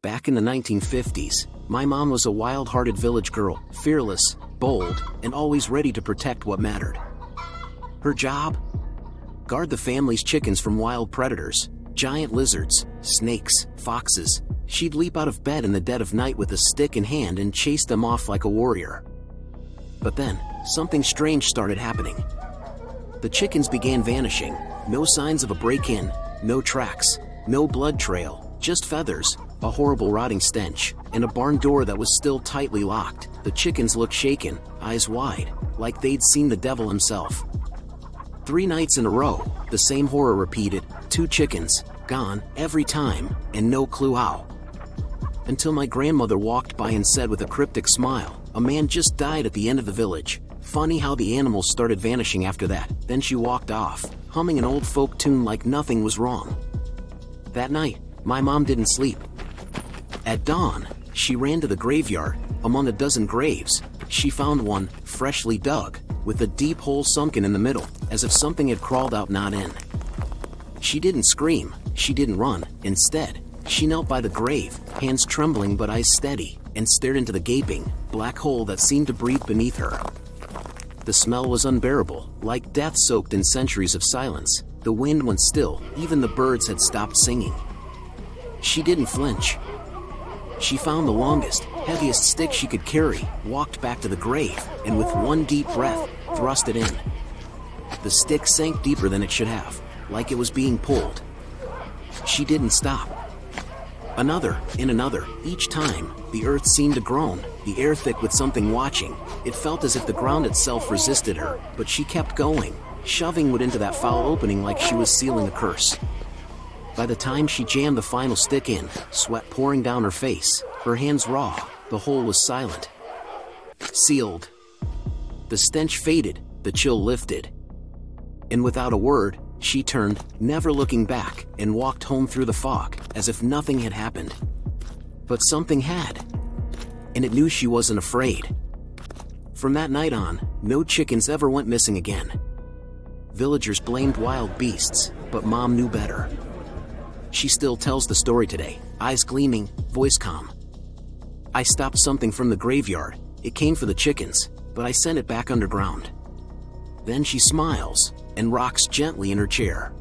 Back in the 1950s, my mom was a wild-hearted village girl, fearless, bold, and always ready to protect what mattered. Her job? Guard the family's chickens from wild predators, giant lizards, snakes, foxes. She'd leap out of bed in the dead of night with a stick in hand and chase them off like a warrior. But then, something strange started happening. The chickens began vanishing. No signs of a break-in, no tracks, no blood trail, just feathers, a horrible rotting stench, and a barn door that was still tightly locked. The chickens looked shaken, eyes wide, like they'd seen the devil himself. 3 nights in a row, the same horror repeated, 2 chickens, gone, every time, and no clue how. Until my grandmother walked by and said with a cryptic smile, "A man just died at the end of the village. Funny how the animals started vanishing after that." Then she walked off, humming an old folk tune like nothing was wrong. That night, my mom didn't sleep. At dawn, she ran to the graveyard. Among a dozen graves, she found one, freshly dug, with a deep hole sunken in the middle, as if something had crawled out not in. She didn't scream, she didn't run. Instead, she knelt by the grave, hands trembling but eyes steady, and stared into the gaping, black hole that seemed to breathe beneath her. The smell was unbearable, like death soaked in centuries of silence. The wind went still, even the birds had stopped singing. She didn't flinch. She found the longest, heaviest stick she could carry, walked back to the grave, and with one deep breath, thrust it in. The stick sank deeper than it should have, like it was being pulled. She didn't stop. Another, and another. Each time, the earth seemed to groan, the air thick with something watching. It felt as if the ground itself resisted her, but she kept going, shoving wood into that foul opening like she was sealing a curse. By the time she jammed the final stick in, sweat pouring down her face, her hands raw, the hole was silent. Sealed. The stench faded, the chill lifted. And without a word, she turned, never looking back, and walked home through the fog, as if nothing had happened. But something had. And it knew she wasn't afraid. From that night on, no chickens ever went missing again. Villagers blamed wild beasts, but Mom knew better. She still tells the story today, eyes gleaming, voice calm. "I stopped something from the graveyard. It came for the chickens, but I sent it back underground." Then she smiles and rocks gently in her chair.